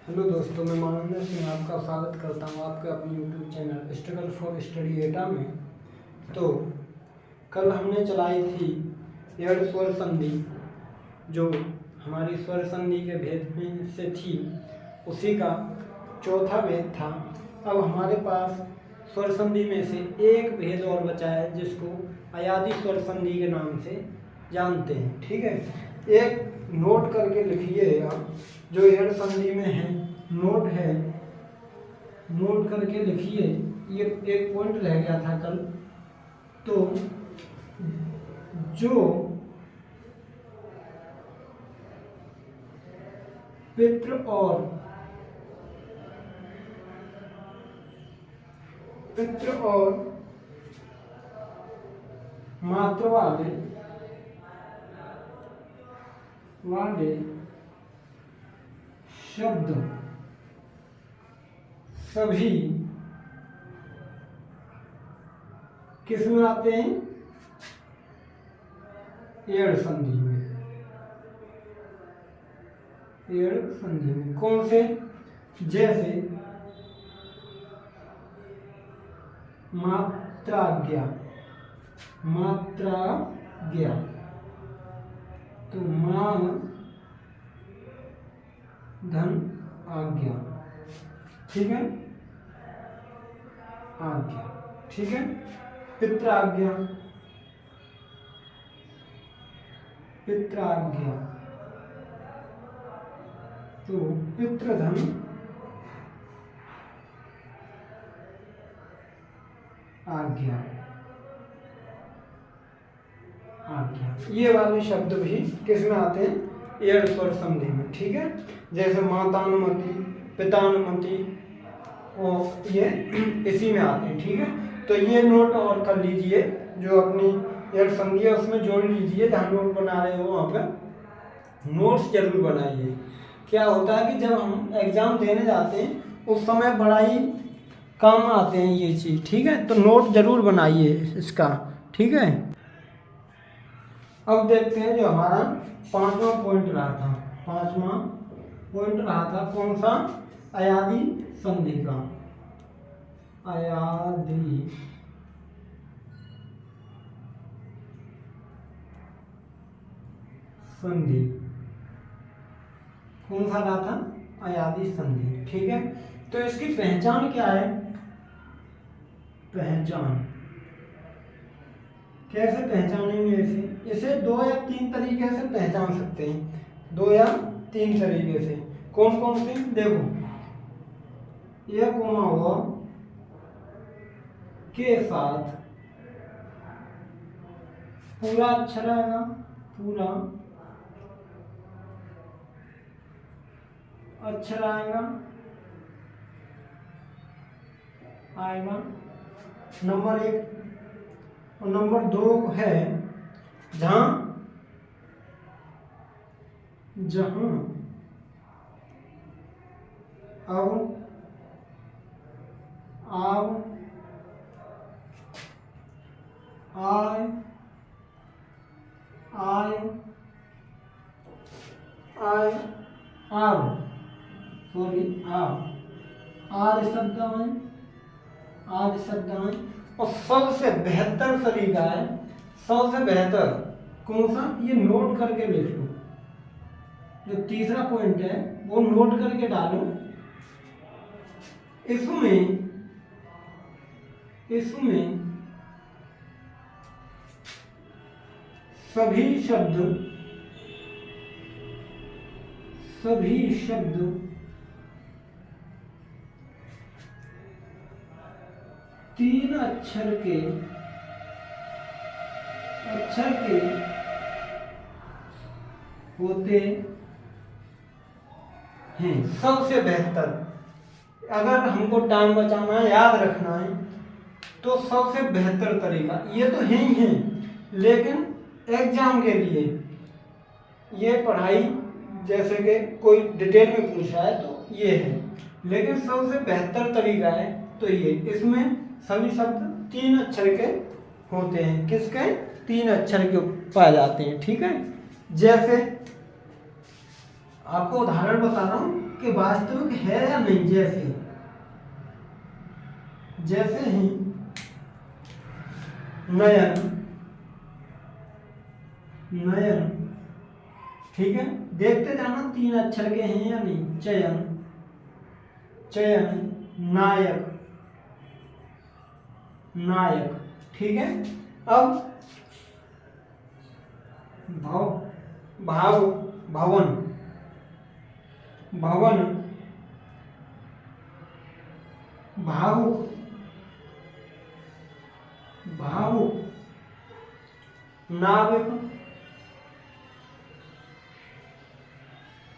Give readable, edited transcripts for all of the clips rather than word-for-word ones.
Hello दोस्तों, मैं मानवेंद्र सिंह आपका स्वागत करता हूं आपके अपने YouTube channel struggle for study एटा में। तो कल हमने चलाई थी एड स्वर संधि, जो हमारी स्वर संधि के भेद में से थी, उसी का चौथा भेद था। अब हमारे पास स्वर संधि में से एक भेद और बचा है, जिसको अयादी स्वर संधि के नाम से जानते हैं। ठीक है, एक नोट करके लिखिएगा जो एड संधि में है, नोट करके लिखिए। ये एक पॉइंट रह गया था कल। तो जो पितृ और मातृ वाले शब्द सभी किस में आते हैं? एड संधि में। एड संधि में कौन से? जैसे मात्राज्ञा, तो मां धन आज्ञा। ठीक है, आज्ञा। ठीक है, पित्राज्ञा, तो पितृधन आज्ञा। ये वाले शब्द भी किस में आते हैं? एड स्वर संधि में। ठीक है, जैसे मातानुमति, पितानुमति, और ये इसी में आते हैं। ठीक है, तो ये नोट और कर लीजिए, जो अपनी एड संधि है उसमें जोड़ लीजिए। जहाँ नोट बना रहे हो वहाँ पर नोट्स जरूर बनाइए। क्या होता है कि जब हम एग्जाम देने जाते हैं उस समय बड़ा ही काम आते हैं ये चीज़। ठीक है, तो नोट जरूर बनाइए इसका। ठीक है, अब देखते हैं जो हमारा पांचवा पॉइंट रहा था कौन सा? अयादी संधि का। अयादी संधि कौन सा रहा था? अयादी संधि। ठीक है, तो इसकी पहचान क्या है? पहचान कैसे पहचानेंगे? इसे 2 या 3 तरीके से पहचान सकते हैं। 2 या 3 तरीके से। कौन कौन से? देखो, यह कोमा हुआ के साथ पूरा अक्षर आएगा, पूरा अक्षर आएगा नंबर 1। और नंबर 2 है जहां अब आर शब्द आए। और सबसे बेहतर तरीका है, सबसे बेहतर कौन सा? ये नोट करके लिख लो। जो तीसरा पॉइंट है वो नोट करके डालो। इसमें सभी शब्द तीन अक्षर के होते हैं। सबसे बेहतर, अगर हमको टाइम बचाना है, याद रखना है, तो सबसे बेहतर तरीका ये तो है ही है, लेकिन एग्जाम के लिए ये पढ़ाई जैसे कि कोई डिटेल में पूछा है तो ये है, लेकिन सबसे बेहतर तरीका है तो ये। इसमें सभी शब्द 3 अक्षर के होते हैं। किसके? 3 अक्षर के पाए जाते हैं। ठीक है, जैसे आपको उदाहरण बता रहा हूं कि वास्तविक है या नहीं। जैसे ही नयन, ठीक है, देखते जाना 3 अक्षर के हैं या नहीं। चयन, नायक, ठीक है। अब भवन, भावुक,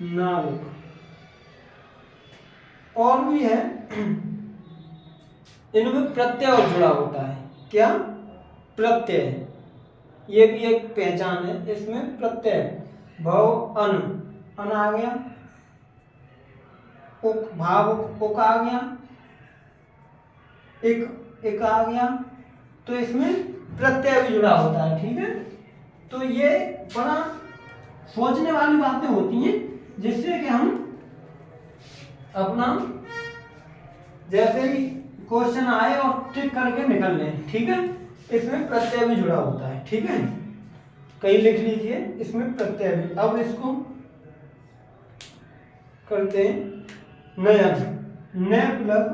नाविक, और भी है, इनमें प्रत्यय और जुड़ा होता है। क्या? प्रत्यय, ये भी एक पहचान है, इसमें प्रत्यय। भव, अन आ गया, उक, भावुक, उक आ गया, एक आ गया, तो इसमें प्रत्यय भी जुड़ा होता है, ठीक है। तो ये बड़ा सोचने वाली बातें होती हैं, जिससे कि हम अपना जैसे ही क्वेश्चन आए और टिक करके निकल लें, ठीक है। इसमें प्रत्यय भी जुड़ा होता है, ठीक है। कहीं लिख लीजिए, इसमें प्रत्यय भी। अब इसको करते हैं नयन, न प्लस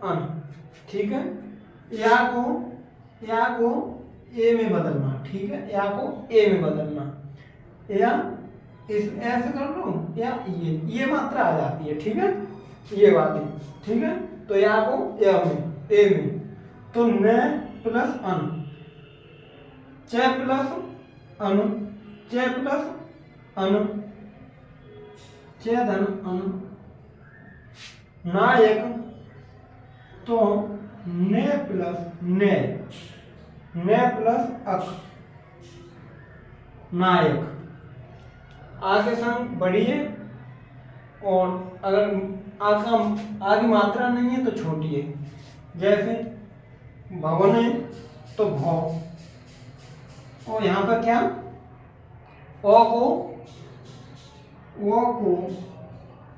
अन, ठीक है। या को ए में बदलना, ठीक है, या को ए में बदलना, या इस ऐसे कर लो, या ये मात्रा आ जाती है, ठीक है, ये वाली, ठीक है। तो या को ए में, तो न प्लस अन, च प्लस अन, च धन अन, नायक, तो ने प्लस अक, नायक। आगे संग बढ़िए, और अगर आगे मात्रा नहीं है तो छोटी है। जैसे भवन है तो भव, और यहाँ पर क्या, ओ को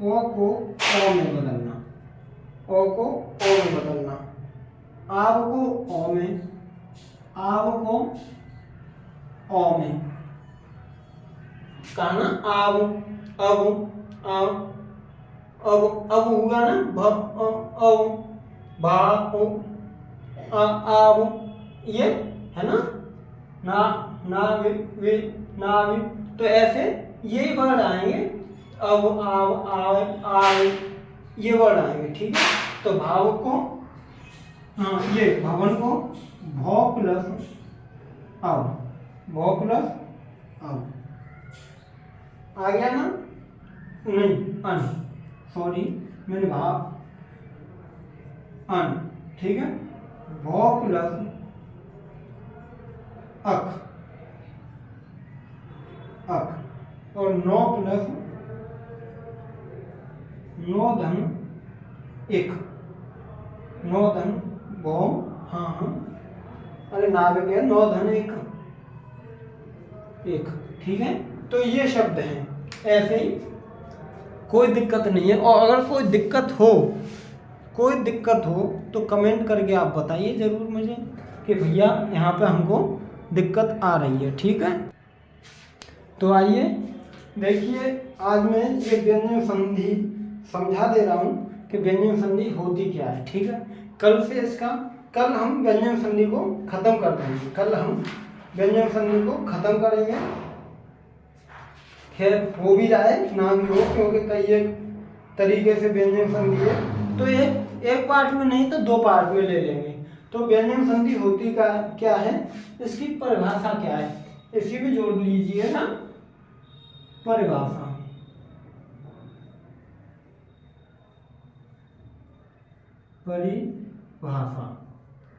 ओ में बदलना, आव को ओ में, कहा ना, अब होगा ना, आव, ये है ना, तो ऐसे यही वर्ड आएंगे, अब, आव, ये वर्ड आएंगे, ठीक है। तो भाव को, ये भवन को भौ प्लस अब आ गया ना, नहीं, अन, सॉरी, मैंने भाव अन, ठीक है। भौ प्लस अक, और नौ धन एक, भौ, हाँ, अरे नाविक है, 9 धन एक, ठीक है। तो ये शब्द हैं, ऐसे ही, कोई दिक्कत नहीं है। और अगर कोई दिक्कत हो तो कमेंट करके आप बताइए जरूर मुझे कि भैया यहाँ पे हमको दिक्कत आ रही है, ठीक है। तो आइए देखिए, आज मैं ये व्यंजन संधि समझा दे रहा हूँ कि व्यंजन संधि होती क्या है, ठीक है। कल हम व्यंजन संधि को खत्म कर देंगे, करेंगे। खैर हो भी जाए ना भी हो, क्योंकि कई एक तरीके से व्यंजन संधि है, तो एक पार्ट में नहीं तो 2 पार्ट में ले लेंगे। तो व्यंजन संधि होती क्या है, इसकी परिभाषा क्या है, इसी में जोड़ लीजिए ना, परिभाषा।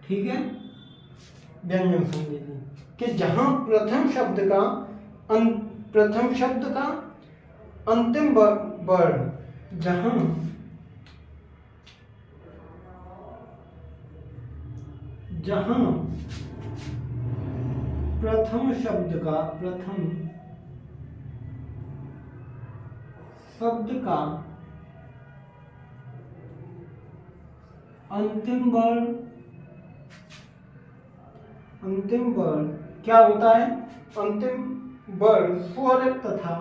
ठीक है। व्यंजन संधि कि जहां प्रथम शब्द का अंतिम वर्ण, जहां प्रथम शब्द का अंतिम वर्ण क्या होता है? अंतिम वर्ण स्वर तथा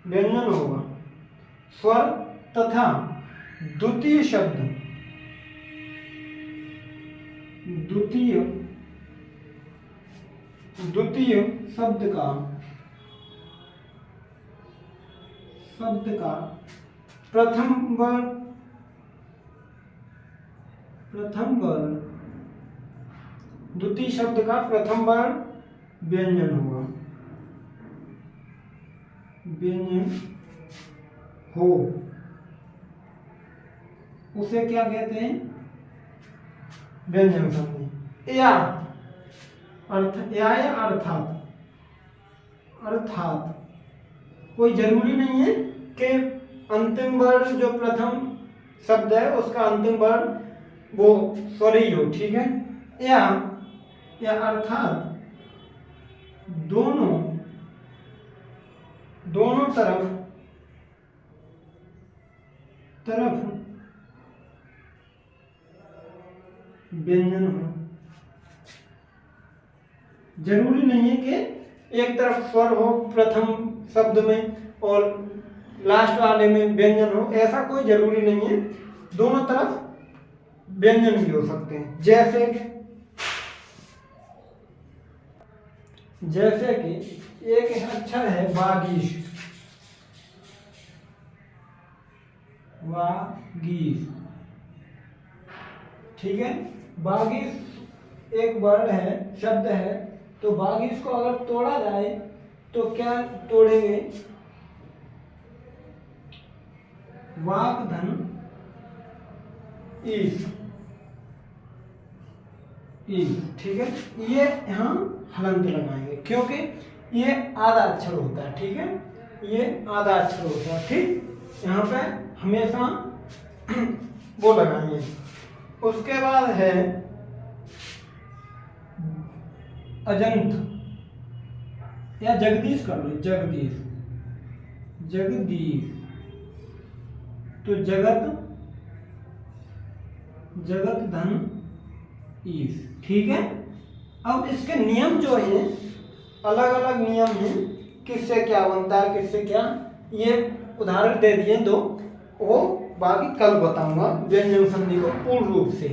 व्यंजन होगा। स्वर तथा द्वितीय शब्द शब्द का प्रथम वर्ण द्वितीय शब्द का प्रथम वर्ण व्यंजन होगा। उसे क्या कहते हैं? व्यंजन संधि। या अर्थात कोई जरूरी नहीं है कि अंतिम वर्ण जो प्रथम शब्द है उसका अंतिम वर्ण वो स्वर ही हो, ठीक है। या अर्थात दोनों तरफ व्यंजन हो। जरूरी नहीं है कि एक तरफ स्वर हो प्रथम शब्द में और लास्ट वाले में व्यंजन हो, ऐसा कोई जरूरी नहीं है। दोनों तरफ व्यंजन भी हो सकते हैं। जैसे कि एक अक्षर है वागीश, ठीक है। वागीश एक वर्ड है, शब्द है, तो वागीश को अगर तोड़ा जाए तो क्या तोड़ेंगे? वाक्धन ईश, ठीक है। ये यहाँ हलंत लगाएंगे क्योंकि ये आधा अक्षर होता है, ठीक है। ये आधा अक्षर होता है, ठीक। यहाँ पे हमेशा वो लगाएंगे। उसके बाद है अजंत या जगदीश कर लो, जगदीश तो जगत धन ईश, ठीक है। अब इसके नियम जो है अलग अलग नियम हैं, किससे क्या बनता है किससे क्या, ये उदाहरण दे दिए दो, वो बाकी कल बताऊंगा व्यंजन संधि को पूर्ण रूप से,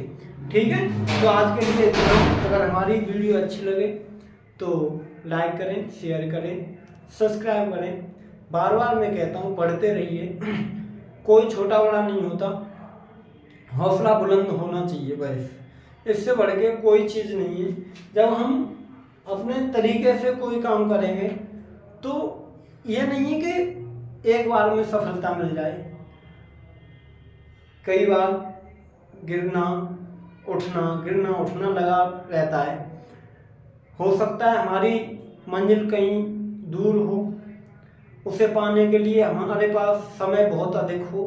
ठीक है। तो आज के लिए इतना। अगर हमारी वीडियो अच्छी लगे तो लाइक करें, शेयर करें, सब्सक्राइब करें। बार बार मैं कहता हूँ पढ़ते रहिए, कोई छोटा बड़ा नहीं होता, हौसला बुलंद होना चाहिए बस, इससे बढ़ के कोई चीज़ नहीं है। जब हम अपने तरीके से कोई काम करेंगे तो ये नहीं है कि एक बार में सफलता मिल जाए, कई बार गिरना उठना लगा रहता है। हो सकता है हमारी मंजिल कहीं दूर हो, उसे पाने के लिए हमारे पास समय बहुत अधिक हो,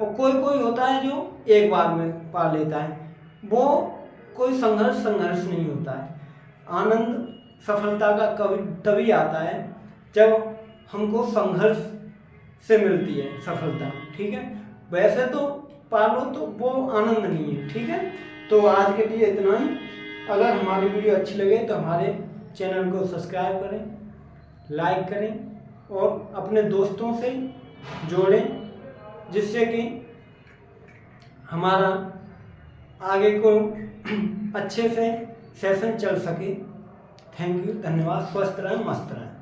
और कोई होता है जो एक बार में पा लेता है। वो कोई संघर्ष नहीं होता है। आनंद सफलता का तभी आता है जब हमको संघर्ष से मिलती है सफलता, ठीक है। वैसे तो पालो तो वो आनंद नहीं है, ठीक है। तो आज के लिए इतना ही। अगर हमारी वीडियो अच्छी लगे तो हमारे चैनल को सब्सक्राइब करें, लाइक करें और अपने दोस्तों से जोड़ें, जिससे कि हमारा आगे को अच्छे से सेशन चल सके। थैंक यू, धन्यवाद। स्वस्थ रहें, मस्त रहें।